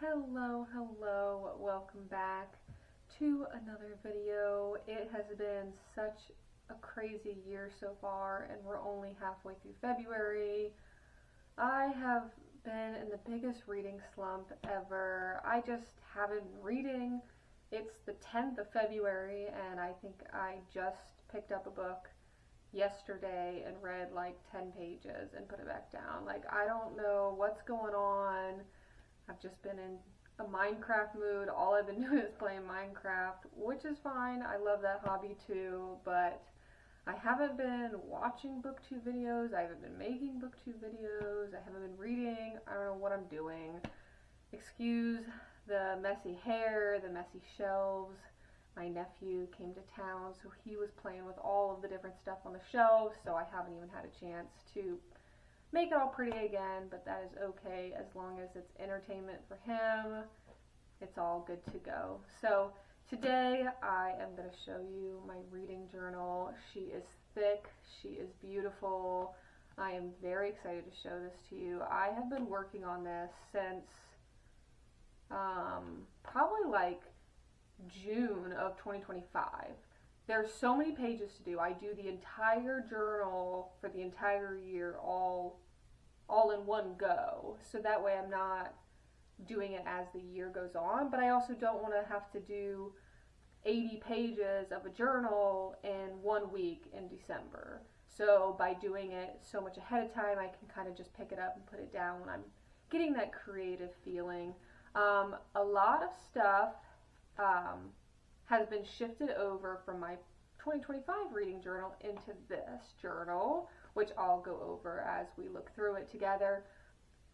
Hello, welcome back to another video. It has been such a crazy year so far and we're only halfway through February. I have been in the biggest reading slump ever. I just haven't been reading. It's the 10th of February and I think I just picked up a book yesterday and read like 10 pages and put it back down. Like, I don't know what's going on. I've just been in a Minecraft mood. All I've been doing is playing Minecraft, which is fine. I love that hobby too, but I haven't been watching booktube videos. I haven't been making booktube videos. I haven't been reading. I don't know what I'm doing. Excuse the messy hair, the messy shelves. My nephew came to town, so he was playing with all of the different stuff on the shelves, so I haven't even had a chance to make it all pretty again, but that is okay as long as it's entertainment for him. It's all good to go. So today I am going to show you my reading journal. She is thick. She is beautiful. I am very excited to show this to you. I have been working on this since probably like June of 2025. There's so many pages to do. I do the entire journal for the entire year all in one go, so that way I'm not doing it as the year goes on, but I also don't want to have to do 80 pages of a journal in 1 week in December. So by doing it so much ahead of time, I can kind of just pick it up and put it down when I'm getting that creative feeling. A lot of stuff has been shifted over from my 2025 reading journal into this journal, which I'll go over as we look through it together.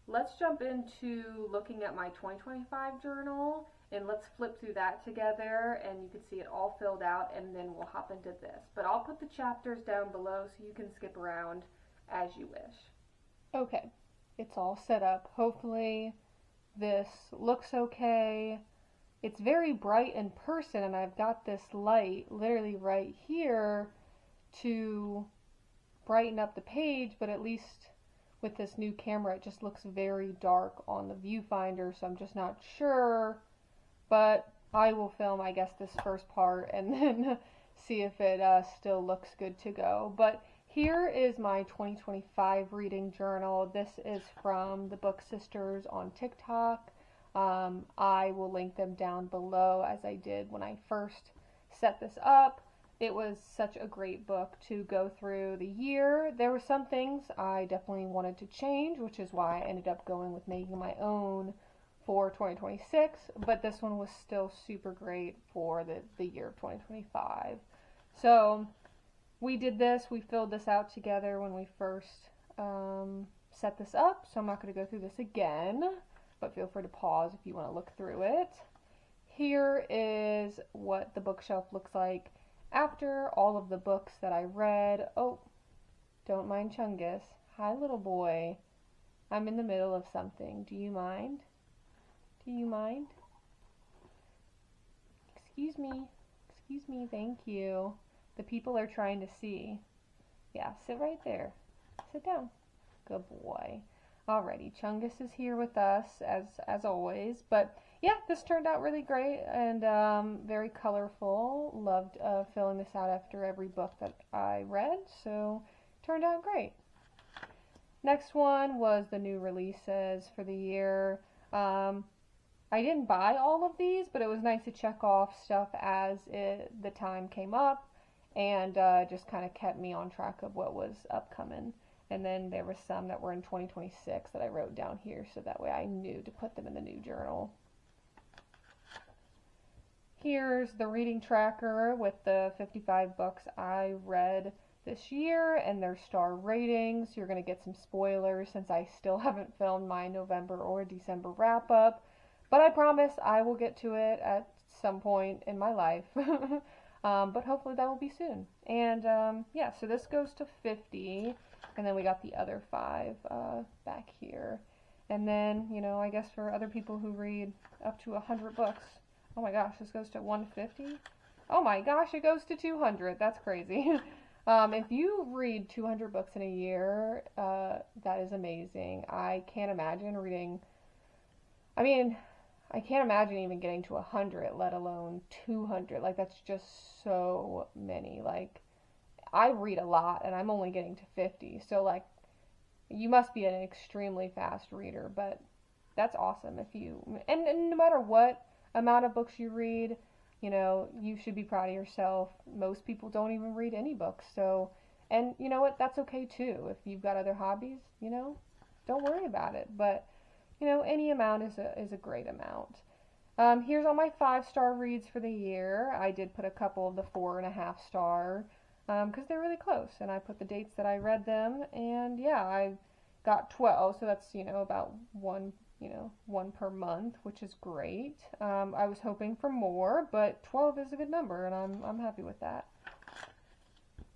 Let's jump into looking at my 2025 journal and let's flip through that together and you can see it all filled out, and then we'll hop into this. But I'll put the chapters down below so you can skip around as you wish. Okay, it's all set up. Hopefully this looks okay. It's very bright in person and I've got this light literally right here to brighten up the page, but at least with this new camera it just looks very dark on the viewfinder, so I'm just not sure, but I will film I guess this first part and then see if it still looks good to go. But here is my 2025 reading journal. This is from the Book Sisters on TikTok. I will link them down below as I did when I first set this up. It was such a great book to go through the year. There were some things I definitely wanted to change, which is why I ended up going with making my own for 2026, but this one was still super great for the year of 2025. So we did this, we filled this out together when we first set this up, so I'm not going to go through this again, but feel free to pause if you want to look through it. Here is what the bookshelf looks like after all of the books that I read. Oh, don't mind Chungus. Hi, little boy. I'm in the middle of something. Do you mind? Do you mind? Excuse me. Excuse me. Thank you. The people are trying to see. Yeah, sit right there. Sit down. Good boy. Alrighty, Chungus is here with us as always, but yeah, this turned out really great and very colorful. Loved filling this out after every book that I read, so turned out great. Next one was the new releases for the year. I didn't buy all of these, but it was nice to check off stuff as the time came up, and just kind of kept me on track of what was upcoming. And then there were some that were in 2026 that I wrote down here, so that way I knew to put them in the new journal. Here's the reading tracker with the 55 books I read this year and their star ratings. You're going to get some spoilers since I still haven't filmed my November or December wrap up, but I promise I will get to it at some point in my life. But hopefully that will be soon. And yeah, so this goes to 50. And then we got the other 5 back here. And then, you know, I guess for other people who read up to 100 books. Oh my gosh, this goes to 150? Oh my gosh, it goes to 200. That's crazy. If you read 200 books in a year, that is amazing. I can't imagine reading, I mean, I can't imagine even getting to 100, let alone 200. Like, that's just so many. Like, I read a lot and I'm only getting to 50. So, like, you must be an extremely fast reader, but that's awesome if you, and no matter what amount of books you read, you should be proud of yourself. Most people don't even read any books. So, and you know what? That's okay too. If you've got other hobbies, don't worry about it. But, any amount is a great amount. Here's all my 5-star reads for the year. I did put a couple of the 4.5-star because they're really close, and I put the dates that I read them, and yeah, I got 12, so that's about one per month, which is great. I was hoping for more, but 12 is a good number, and I'm happy with that.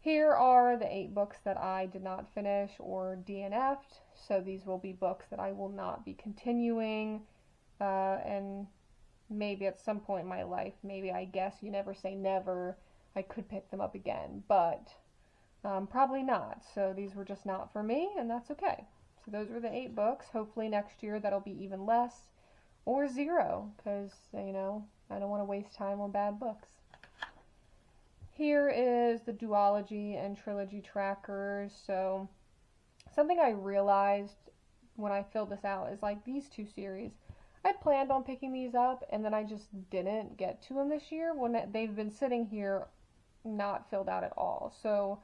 Here are the 8 books that I did not finish or DNF'd. So these will be books that I will not be continuing, and maybe at some point in my life, maybe, I guess you never say never, I could pick them up again, but probably not. So these were just not for me, and that's okay. So those were the 8 books. Hopefully next year that'll be even less, or 0, because, I don't want to waste time on bad books. Here is the duology and trilogy trackers. So something I realized when I filled this out is, like, these 2 series, I planned on picking these up, and then I just didn't get to them this year when they've been sitting here not filled out at all. So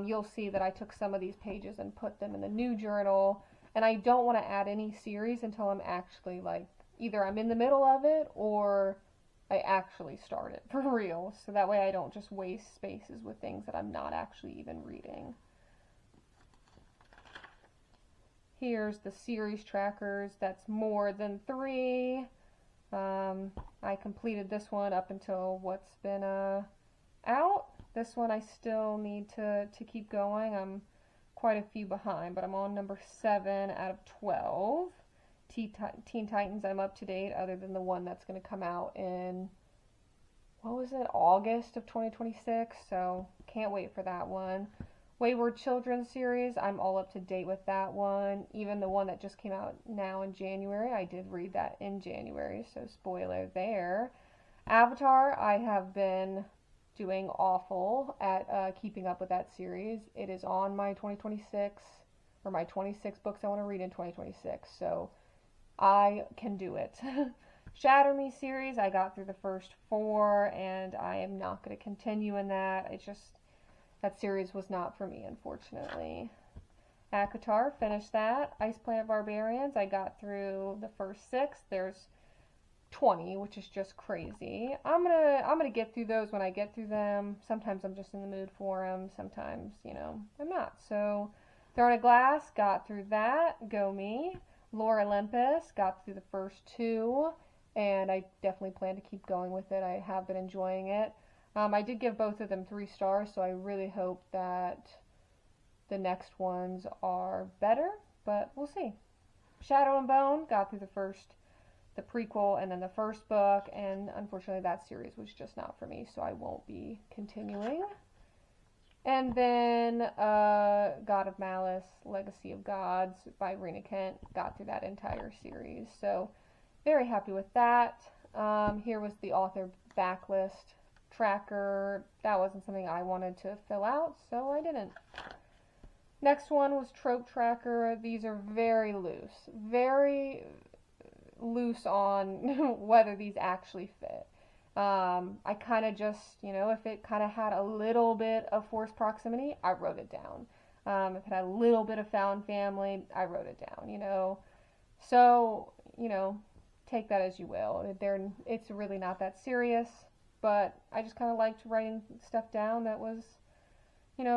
you'll see that I took some of these pages and put them in the new journal, and I don't want to add any series until I'm actually, like, either I'm in the middle of it or I actually start it for real, so that way I don't just waste spaces with things that I'm not actually even reading. Here's the series trackers. That's more than 3. I completed this one up until what's been out. This one I still need to keep going. I'm quite a few behind, but I'm on number 7 out of 12. Teen Titans, I'm up to date, other than the one that's going to come out in, what was it, August of 2026, so can't wait for that one. Wayward Children series, I'm all up to date with that one. Even the one that just came out now in January, I did read that in January, so spoiler there. Avatar, I have been doing awful at keeping up with that series. It is on my 2026, or my 26 books I want to read in 2026, so I can do it. Shatter Me series, I got through the first 4, and I am not going to continue in that. That series was not for me, unfortunately. ACOTAR, finished that. Ice Planet Barbarians, I got through the first 6. There's 20, which is just crazy. I'm gonna get through those when I get through them. Sometimes I'm just in the mood for them. Sometimes, I'm not. So, Throne of Glass, got through that. Go me. Lore Olympus, got through the first 2, and I definitely plan to keep going with it. I have been enjoying it. I did give both of them 3 stars, so I really hope that the next ones are better, but we'll see. Shadow and Bone, got through the prequel, and then the first book, and unfortunately that series was just not for me, so I won't be continuing. And then God of Malice, Legacy of Gods by Rena Kent, got through that entire series, so very happy with that. Here was the author backlist tracker. That wasn't something I wanted to fill out, so I didn't. Next one was Trope Tracker. These are very loose on whether these actually fit. I kind of just, if it kind of had a little bit of forced proximity, I wrote it down. If it had a little bit of found family, I wrote it down, So, take that as you will. It's really not that serious, but I just kind of liked writing stuff down that was,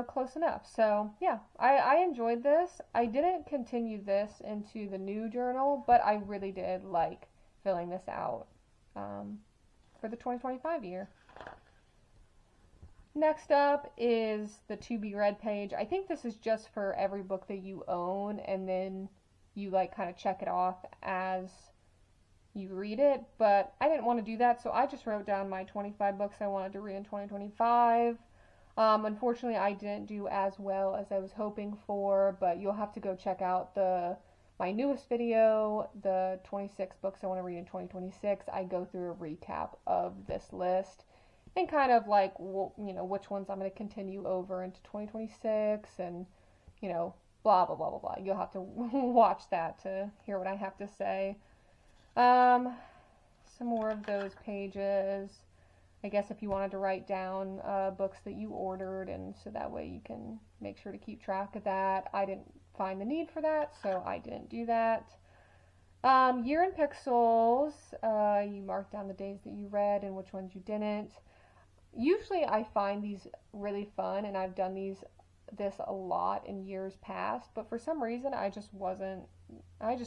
close enough. So, yeah, I enjoyed this. I didn't continue this into the new journal, but I really did like filling this out for the 2025 year. Next up is the to be read page. I think this is just for every book that you own, and then you kind of check it off as you read it, but I didn't want to do that, so I just wrote down my 25 books I wanted to read in 2025. Unfortunately, I didn't do as well as I was hoping for, but you'll have to go check out the my newest video, the 26 books I want to read in 2026, I go through a recap of this list and kind of like, which ones I'm going to continue over into 2026 and, blah, blah, blah, blah, blah. You'll have to watch that to hear what I have to say. Some more of those pages. I guess if you wanted to write down books that you ordered, and so that way you can make sure to keep track of that. I didn't find the need for that, so I didn't do that. Year in pixels, you mark down the days that you read and which ones you didn't. Usually I find these really fun, and I've done this a lot in years past, but for some reason I just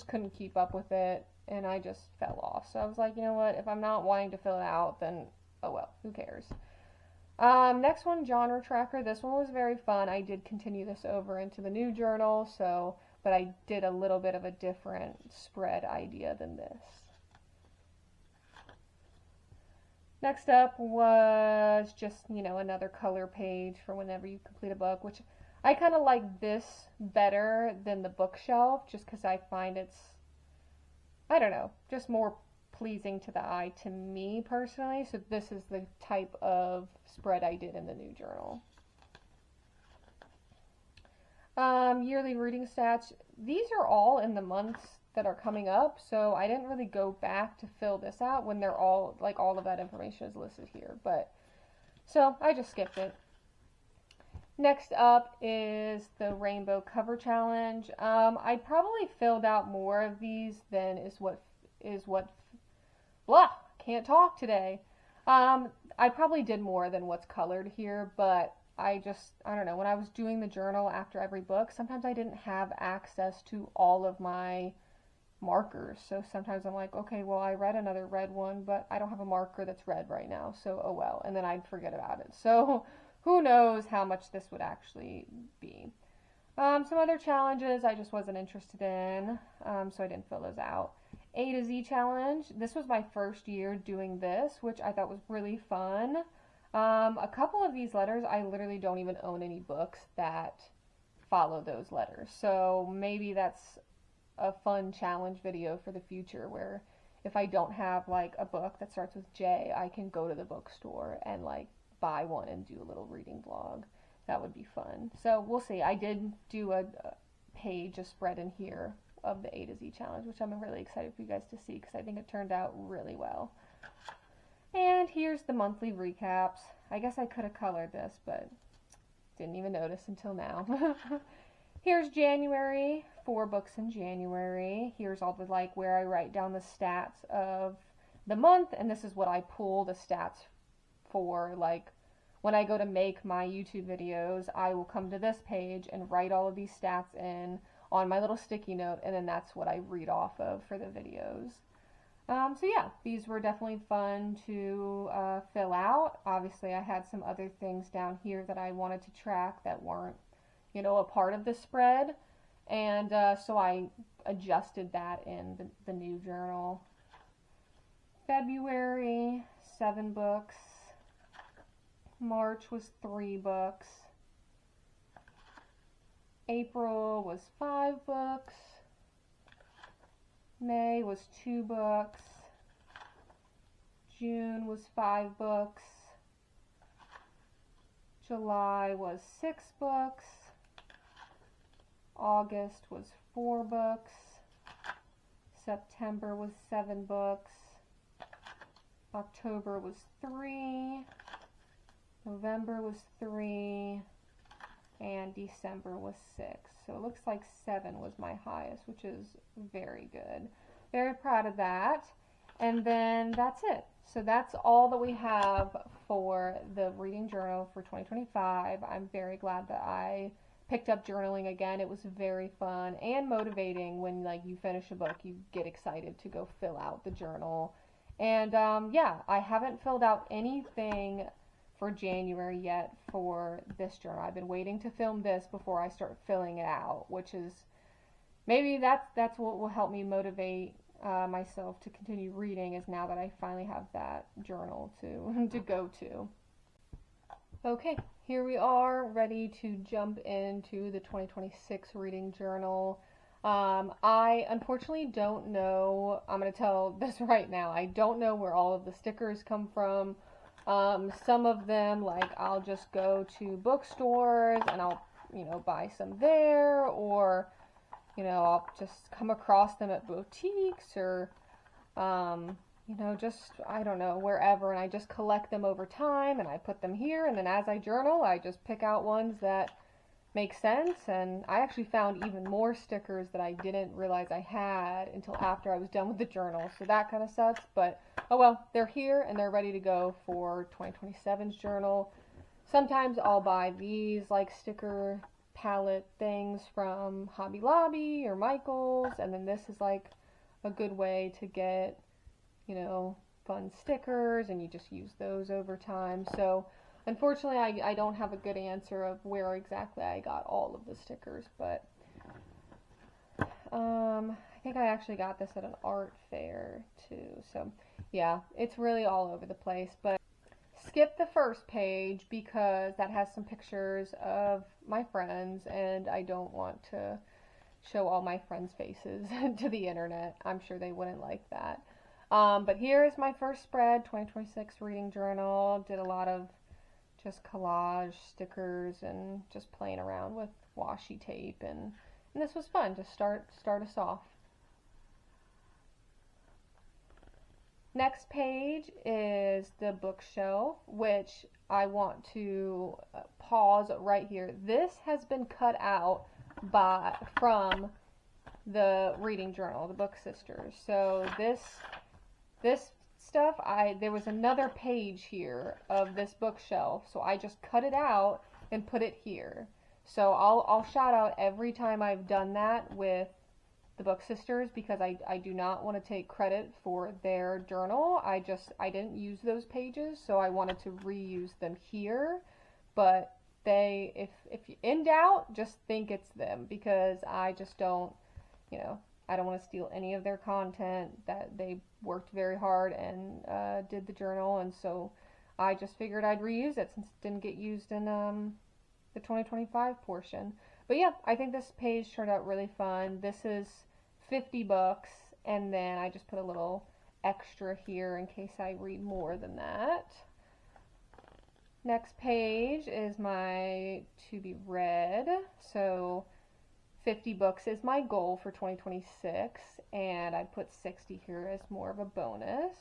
couldn't keep up with it, and I just fell off. So I was like, you know what, if I'm not wanting to fill it out, then oh well, who cares. Next one, genre tracker. This one was very fun. I did continue this over into the new journal, but I did a little bit of a different spread idea than this. Next up was just, another color page for whenever you complete a book, which I kind of like this better than the bookshelf, just because I find it's, I don't know, just more pleasing to the eye to me personally. So this is the type of spread I did in the new journal. Yearly reading stats. These are all in the months that are coming up, so I didn't really go back to fill this out when they're all, like, all of that information is listed here, but so I just skipped it. Next up is the rainbow cover challenge. I probably filled out more of these than blah, can't talk today. I probably did more than what's colored here, but I don't know, when I was doing the journal after every book, sometimes I didn't have access to all of my markers. So sometimes I'm like, okay, well, I read another red one, but I don't have a marker that's red right now, so oh well, and then I'd forget about it. So who knows how much this would actually be. Some other challenges I just wasn't interested in, so I didn't fill those out. A to Z challenge. This was my first year doing this, which I thought was really fun. A couple of these letters, I literally don't even own any books that follow those letters. So maybe that's a fun challenge video for the future, where if I don't have like a book that starts with J, I can go to the bookstore and like buy one and do a little reading vlog. That would be fun. So we'll see. I did do a page, a spread in here of the A to Z challenge, which I'm really excited for you guys to see because I think it turned out really well. And here's the monthly recaps. I guess I could have colored this, but didn't even notice until now. Here's January, 4 books in January. Here's all the, like, where I write down the stats of the month, and this is what I pull the stats for. Like, when I go to make my YouTube videos, I will come to this page and write all of these stats in on my little sticky note, and then that's what I read off of for the videos. So yeah, these were definitely fun to fill out. Obviously, I had some other things down here that I wanted to track that weren't, a part of the spread, and so I adjusted that in the new journal. February, 7 books. March was 3 books. April was 5 books. May was 2 books. June was 5 books. July was 6 books. August was 4 books. September was 7 books. October was 3. November was 3. And December was 6. So it looks like 7 was my highest, which is very good. Very proud of that. And then that's it. So that's all that we have for the reading journal for 2025. I'm very glad that I picked up journaling again. It was very fun and motivating. When like you finish a book, you get excited to go fill out the journal. And yeah, I haven't filled out anything for January yet for this journal. I've been waiting to film this before I start filling it out, which is maybe that's what will help me motivate myself to continue reading, is now that I finally have that journal to go to. Okay, here we are ready to jump into the 2026 reading journal. I unfortunately don't know. I'm going to tell this right now. I don't know where all of the stickers come from. Some of them, like, I'll just go to bookstores and I'll, buy some there, or, I'll just come across them at boutiques or, just, I don't know, wherever, and I just collect them over time and I put them here, and then as I journal, I just pick out ones that make sense. And I actually found even more stickers that I didn't realize I had until after I was done with the journal, so that kind of sucks, but oh well, they're here and they're ready to go for 2027's journal. Sometimes I'll buy these like sticker palette things from Hobby Lobby or Michaels, and then this is like a good way to get, fun stickers, and you just use those over time. So unfortunately, I don't have a good answer of where exactly I got all of the stickers, but I think I actually got this at an art fair too. So yeah, it's really all over the place, but skip the first page because that has some pictures of my friends, and I don't want to show all my friends' faces to the internet. I'm sure they wouldn't like that. But here is my first spread, 2026 reading journal. Did a lot of just collage stickers and just playing around with washi tape, and this was fun to start us off. Next page is the bookshelf, which I want to pause right here. This has been cut out from the reading journal, the Book Sisters. So this stuff, there was another page here of this bookshelf, so I just cut it out and put it here. So I'll shout out every time I've done that with the Book Sisters, because I do not want to take credit for their journal. I didn't use those pages, so I wanted to reuse them here. But if in doubt, just think it's them, because I just don't, I don't want to steal any of their content. That they worked very hard and did the journal, and so I just figured I'd reuse it since it didn't get used in the 2025 portion. But yeah, I think this page turned out really fun. This is 50 books, and then I just put a little extra here in case I read more than that. Next page is my to be read. So 50 books is my goal for 2026, and I put 60 here as more of a bonus,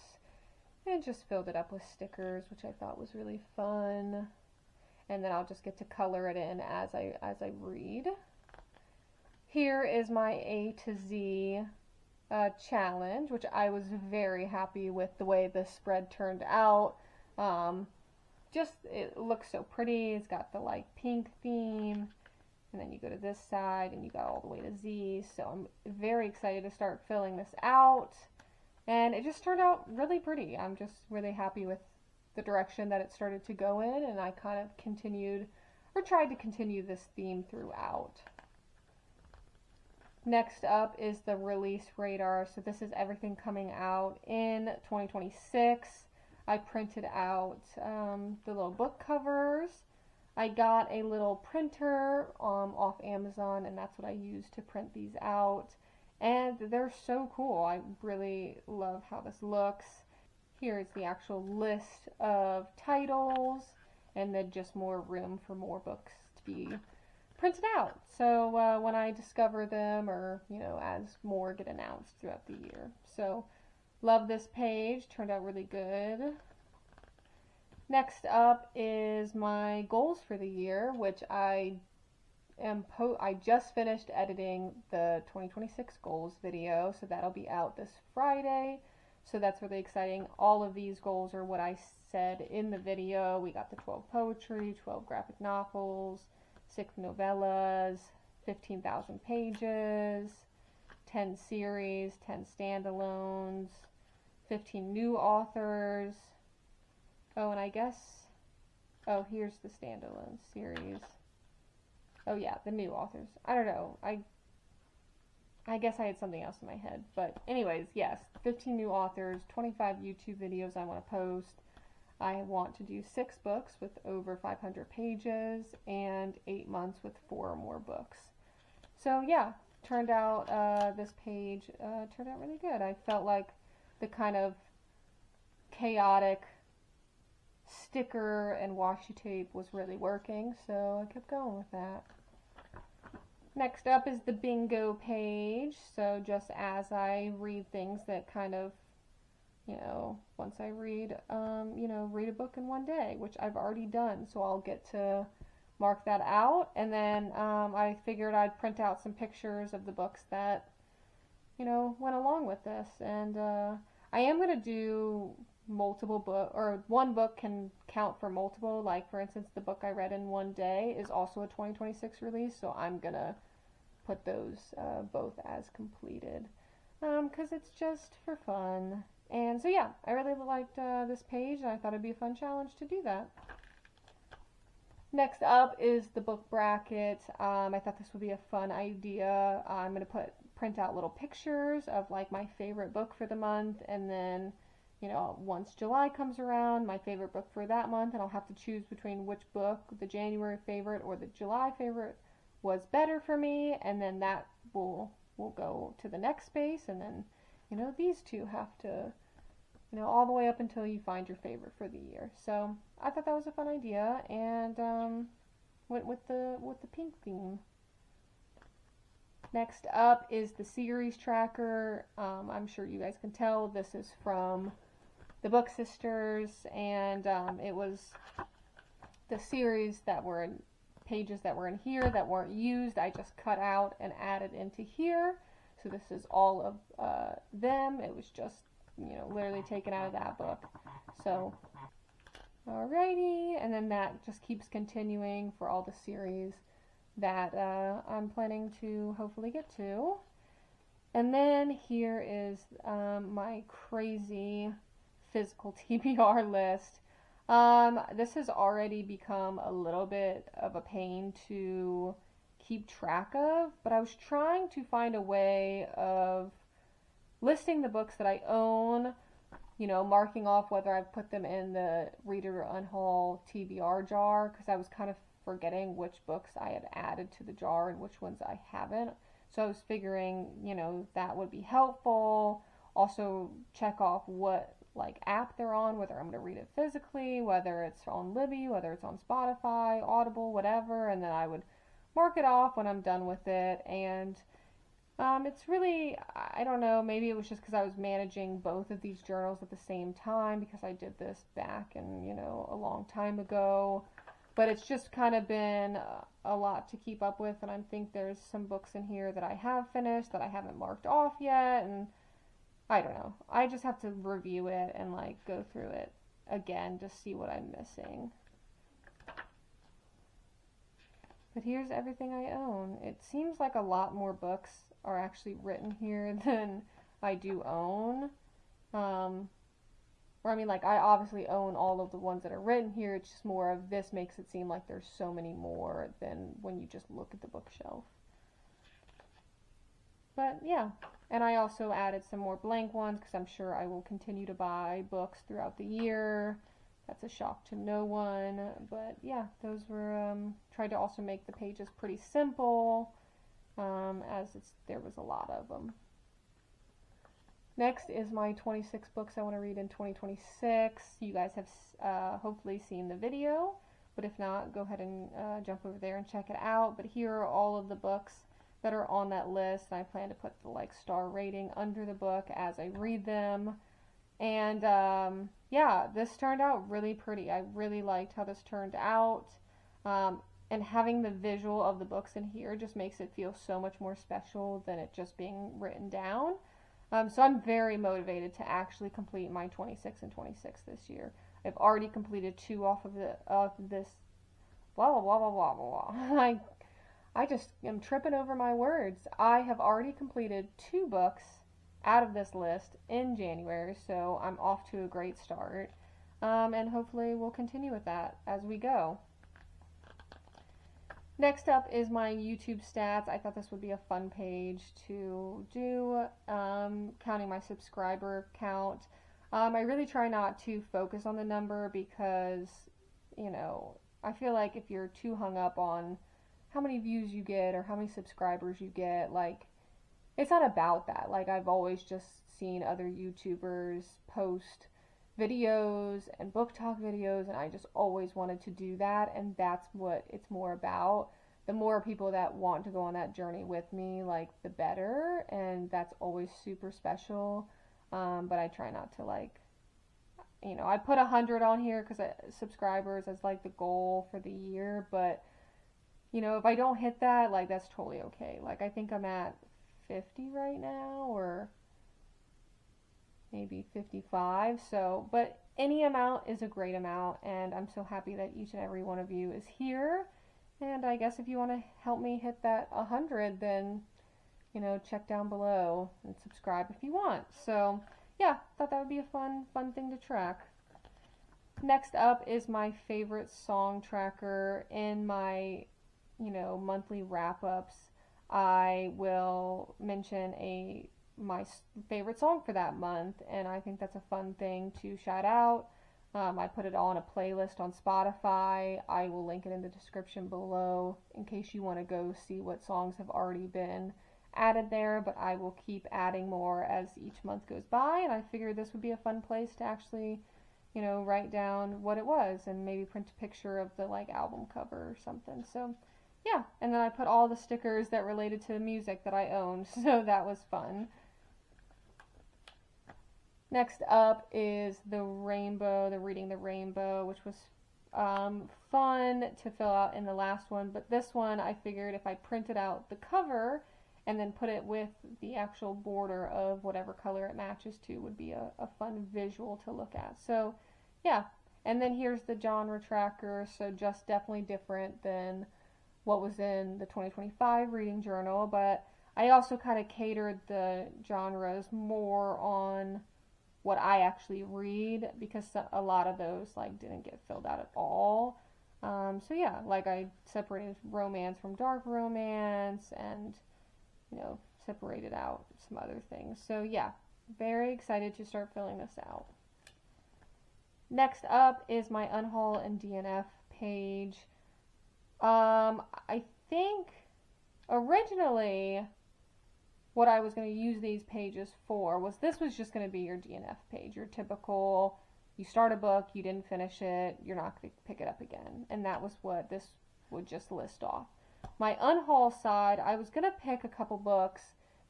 and just filled it up with stickers, which I thought was really fun. And then I'll just get to color it in as I read. Here is my A to Z challenge, which I was very happy with the way this spread turned out. Just, it looks so pretty. It's got the like pink theme, and then you go to this side and you got all the way to Z. So I'm very excited to start filling this out, and it just turned out really pretty. I'm just really happy with the direction that it started to go in, and I kind of continued, or tried to continue, this theme throughout. Next up is the release radar. So this is everything coming out in 2026. I printed out the little book covers. I got a little printer off Amazon, and that's what I used to print these out. And they're so cool. I really love how this looks. Here is the actual list of titles, and then just more room for more books to be printed out. So when I discover them, or as more get announced throughout the year. So love this page, turned out really good. Next up is my goals for the year, which I just finished editing the 2026 goals video, so that'll be out this Friday. So that's really exciting. All of these goals are what I said in the video. We got the 12 poetry, 12 graphic novels, 6 novellas, 15,000 pages, 10 series, 10 standalones, 15 new authors. Oh, and I guess, here's the standalone series. Oh yeah, the new authors. I don't know. I guess I had something else in my head. But anyways, yes, 15 new authors, 25 YouTube videos I want to post. I want to do 6 books with over 500 pages, and 8 months with 4 or more books. So yeah, turned out, this page turned out really good. I felt like the kind of chaotic sticker and washi tape was really working, so I kept going with that. Next up is the bingo page. So just as I read things that kind of, once I read, read a book in one day, which I've already done, so I'll get to mark that out. And then I figured I'd print out some pictures of the books that, went along with this. And I am going to do multiple book, or one book can count for multiple. Like, for instance, the book I read in one day is also a 2026 release, so I'm going to put those both as completed, because it's just for fun. And so yeah, I really liked this page, and I thought it'd be a fun challenge to do that. Next up is the book bracket. I thought this would be a fun idea. I'm going to print out little pictures of like my favorite book for the month, and then once July comes around, my favorite book for that month, and I'll have to choose between which book, the January favorite or the July favorite, was better for me, and then that will go to the next space, and then these two have to all the way up until you find your favorite for the year. So I thought that was a fun idea, and went with the pink theme. Next up is the series tracker. I'm sure you guys can tell this is from the Book Sisters, and it was the series that were in pages that were in here that weren't used. I just cut out and added into here. So this is all of them. It was just, literally taken out of that book. So, alrighty, and then that just keeps continuing for all the series that I'm planning to hopefully get to. And then here is my crazy physical TBR list. This has already become a little bit of a pain to keep track of, but I was trying to find a way of listing the books that I own, marking off whether I've put them in the Reader to Unhaul TBR jar, because I was kind of forgetting which books I had added to the jar and which ones I haven't. So I was figuring, that would be helpful. Also check off what app they're on, whether I'm going to read it physically, whether it's on Libby, whether it's on Spotify, Audible, whatever, and then I would mark it off when I'm done with it. And it's really, I don't know, maybe it was just because I was managing both of these journals at the same time, because I did this back in, a long time ago. But it's just kind of been a lot to keep up with, and I think there's some books in here that I have finished that I haven't marked off yet, and I don't know. I just have to review it and go through it again to see what I'm missing. But here's everything I own. It seems like a lot more books are actually written here than I do own. I obviously own all of the ones that are written here. It's just more of this makes it seem like there's so many more than when you just look at the bookshelf. But yeah, and I also added some more blank ones because I'm sure I will continue to buy books throughout the year. That's a shock to no one. But yeah, those were, tried to also make the pages pretty simple, as there was a lot of them. Next is my 26 books I want to read in 2026. You guys have hopefully seen the video, but if not, go ahead and jump over there and check it out. But here are all of the books that are on that list, and I plan to put the star rating under the book as I read them. And yeah, this turned out really pretty. I really liked how this turned out. And having the visual of the books in here just makes it feel so much more special than it just being written down. So I'm very motivated to actually complete my 26 and 26 this year. I've already completed 2 off of this. Blah, blah, blah, blah, blah, blah. I just am tripping over my words. I have already completed 2 books out of this list in January, so I'm off to a great start. And hopefully we'll continue with that as we go. Next up is my YouTube stats. I thought this would be a fun page to do, counting my subscriber count. I really try not to focus on the number because, I feel like if you're too hung up on how many views you get or how many subscribers you get. Like, it's not about that. Like, I've always just seen other YouTubers post videos and book talk videos, and I just always wanted to do that, and that's what it's more about. The more people that want to go on that journey with me, like, the better, and that's always super special. But I try not to, like, I put 100 on here because subscribers as like the goal for the year, but if I don't hit that, like, that's totally okay. Like, I think I'm at 50 right now, or maybe 55. So, but any amount is a great amount, and I'm so happy that each and every one of you is here. And I guess if you want to help me hit that 100, then check down below and subscribe if you want. So, yeah, thought that would be a fun thing to track. Next up is my favorite song tracker. In my, monthly wrap-ups, I will mention my favorite song for that month, and I think that's a fun thing to shout out. I put it all in a playlist on Spotify. I will link it in the description below in case you want to go see what songs have already been added there, but I will keep adding more as each month goes by, and I figured this would be a fun place to actually, write down what it was and maybe print a picture of the, like, album cover or something. So, yeah, and then I put all the stickers that related to music that I owned, so that was fun. Next up is the Reading the Rainbow, which was fun to fill out in the last one, but this one I figured if I printed out the cover and then put it with the actual border of whatever color it matches to would be a fun visual to look at. So, yeah. And then here's the genre tracker, so just definitely different than what was in the 2025 reading journal, but I also kind of catered the genres more on what I actually read, because a lot of those, like, didn't get filled out at all. So yeah, like, I separated romance from dark romance, and separated out some other things. So yeah, very excited to start filling this out. Next up is my Unhaul and DNF page. I think originally what I was going to use these pages for was just going to be your DNF page, your typical, you start a book, you didn't finish it, you're not going to pick it up again. And that was what this would just list off. My unhaul side, I was going to pick a couple books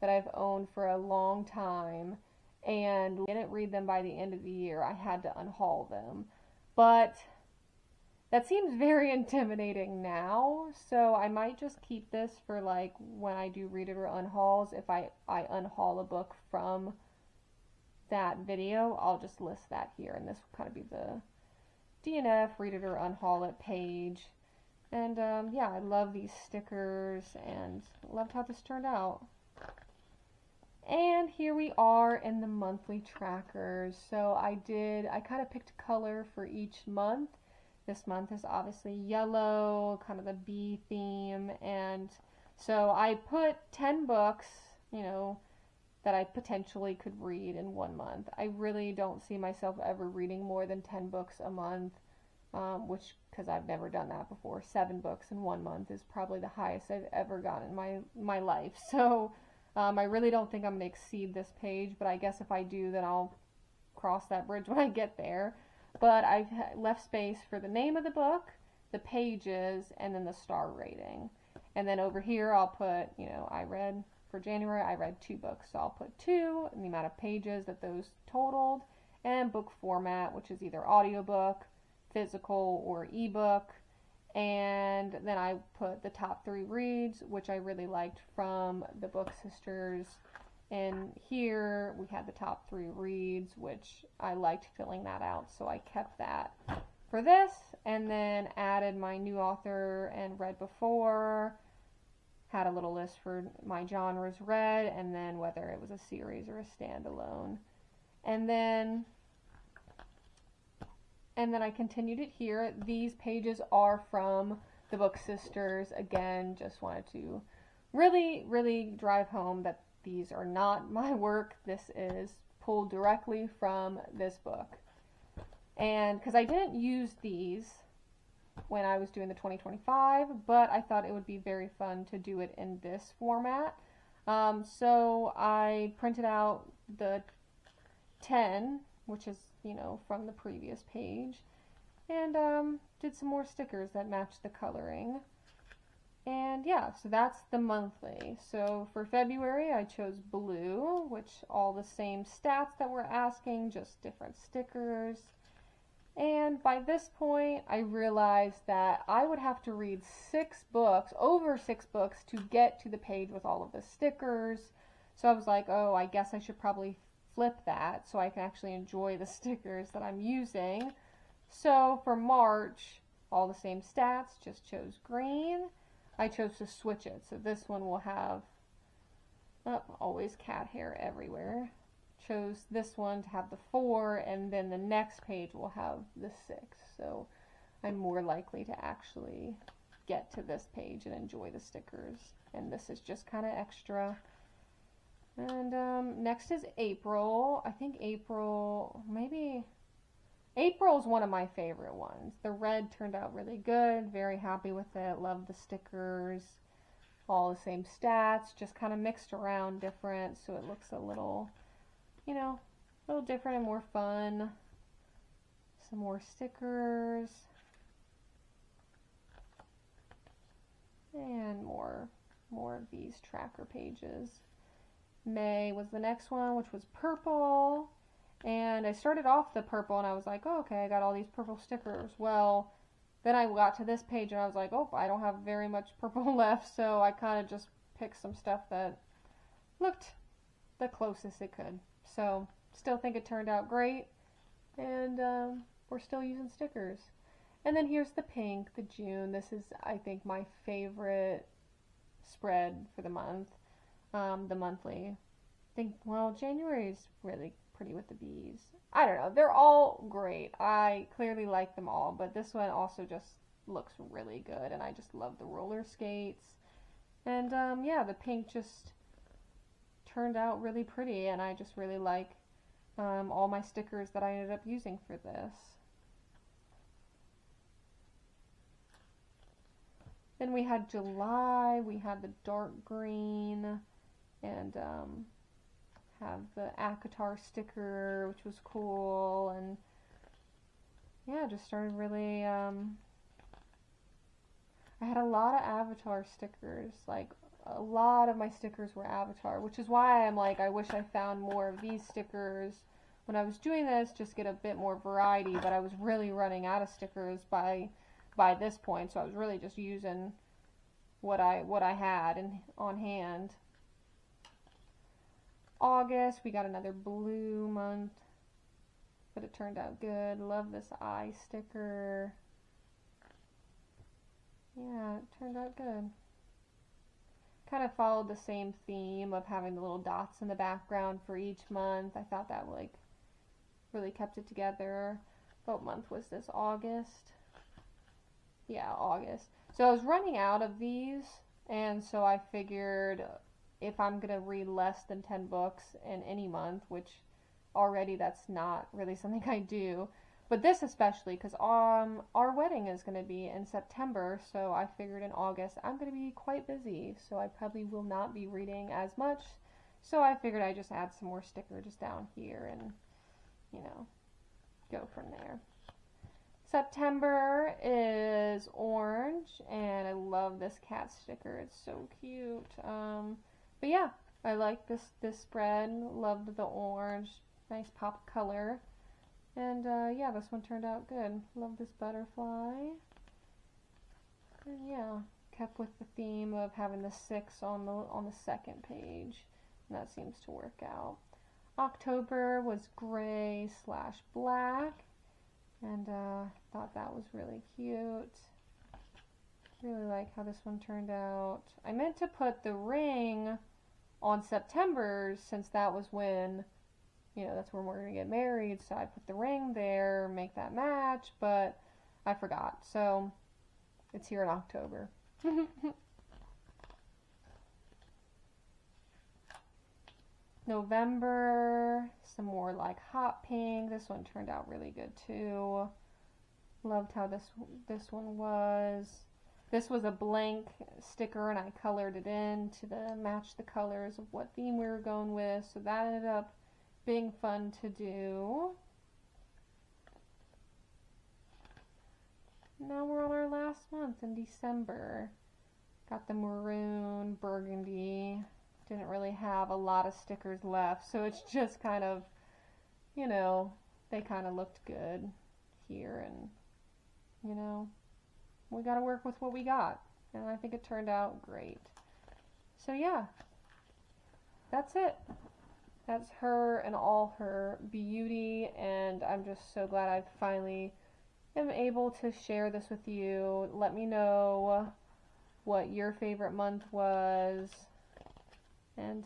that I've owned for a long time and didn't read them by the end of the year. I had to unhaul them. But that seems very intimidating now, so I might just keep this for, like, when I do read it or unhauls. If I unhaul a book from that video, I'll just list that here, and this will kind of be the DNF, read it or unhaul it page. And yeah, I love these stickers and loved how this turned out. And here we are in the monthly trackers. So I kind of picked color for each month. This month is obviously yellow, kind of the bee theme, and so I put 10 books, that I potentially could read in 1 month. I really don't see myself ever reading more than 10 books a month, because I've never done that before. 7 books in 1 month is probably the highest I've ever gotten in my life. So I really don't think I'm going to exceed this page, but I guess if I do, then I'll cross that bridge when I get there. But I've left space for the name of the book, the pages, and then the star rating. And then over here I'll put, for January I read 2 books, so I'll put 2 and the amount of pages that those totaled, and book format, which is either audiobook, physical, or ebook. And then I put the top 3 reads, which I really liked from the Book Sisters. And here we had the top 3 reads, which I liked filling that out, so I kept that for this, and then added my new author and read before, had a little list for my genres read, and then whether it was a series or a standalone. And then I continued it here. These pages are from the Book Sisters. Again, just wanted to really, really drive home that these are not my work. This is pulled directly from this book. And because I didn't use these when I was doing the 2025, but I thought it would be very fun to do it in this format. So I printed out the 10, which is, from the previous page, and did some more stickers that matched the coloring. And yeah, so that's the monthly. So for February, I chose blue, which all the same stats that we're asking, just different stickers. And by this point, I realized that I would have to read over 6 books to get to the page with all of the stickers. So I was like, oh, I guess I should probably flip that so I can actually enjoy the stickers that I'm using. So for March, all the same stats, just chose green. I chose to switch it, so this one will have, always cat hair everywhere. Chose this one to have the 4, and then the next page will have the 6. So I'm more likely to actually get to this page and enjoy the stickers. And this is just kind of extra. And next is April. I think April is one of my favorite ones. The red turned out really good. Very happy with it. Love the stickers. All the same stats, just kind of mixed around different, so it looks a little, a little different and more fun. Some more stickers. And more of these tracker pages. May was the next one, which was purple. And I started off the purple and I was like, oh, okay, I got all these purple stickers. Well, then I got to this page and I was like, oh, I don't have very much purple left, so I kind of just picked some stuff that looked the closest it could. So, still think it turned out great, and we're still using stickers. And then here's the pink, the June. This is, I think, my favorite spread for the month, the monthly. January is really pretty with the bees. I don't know. They're all great. I clearly like them all, but this one also just looks really good, and I just love the roller skates. And yeah, the pink just turned out really pretty, and I just really like all my stickers that I ended up using for this. Then we had July. We had the dark green, and have the ACOTAR sticker, which was cool, and yeah, just started really, I had a lot of Avatar stickers, like, a lot of my stickers were Avatar, which is why I'm like, I wish I found more of these stickers when I was doing this, just get a bit more variety, but I was really running out of stickers by this point, so I was really just using what I had on hand. August, we got another blue month, but it turned out good. Love this eye sticker. Yeah, it turned out good. Kind of followed the same theme of having the little dots in the background for each month. I thought that really kept it together. What month was this? August? Yeah, August. So I was running out of these, and so I figured if I'm going to read less than 10 books in any month, which already that's not really something I do, but this especially, because our wedding is going to be in September, so I figured in August I'm going to be quite busy, so I probably will not be reading as much, so I figured I'd just add some more stickers down here and, go from there. September is orange, and I love this cat sticker. It's so cute. But yeah, I like this spread. Loved the orange. Nice pop of color. And yeah, this one turned out good. Love this butterfly. And yeah, kept with the theme of having the 6 on the second page. And that seems to work out. October was gray/black. And thought that was really cute. Really like how this one turned out. I meant to put the ring on September's, since that was when, that's when we're going to get married. So I put the ring there, make that match, but I forgot. So it's here in October. November, some more like hot pink. This one turned out really good too. Loved how this one was. This was a blank sticker and I colored it in to match the colors of what theme we were going with. So that ended up being fun to do. Now we're on our last month in December. Got the maroon, burgundy. Didn't really have a lot of stickers left, so it's just kind of, you know, they kind of looked good here, and, you know, we got to work with what we got, and I think it turned out great. So yeah, that's it. That's her and all her beauty, and I'm just so glad I finally am able to share this with you. Let me know what your favorite month was, and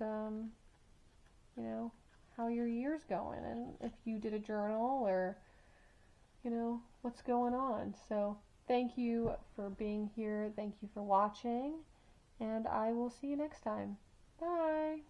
you know, how your year's going, and if you did a journal, or you know, what's going on. So thank you for being here, thank you for watching, and I will see you next time. Bye.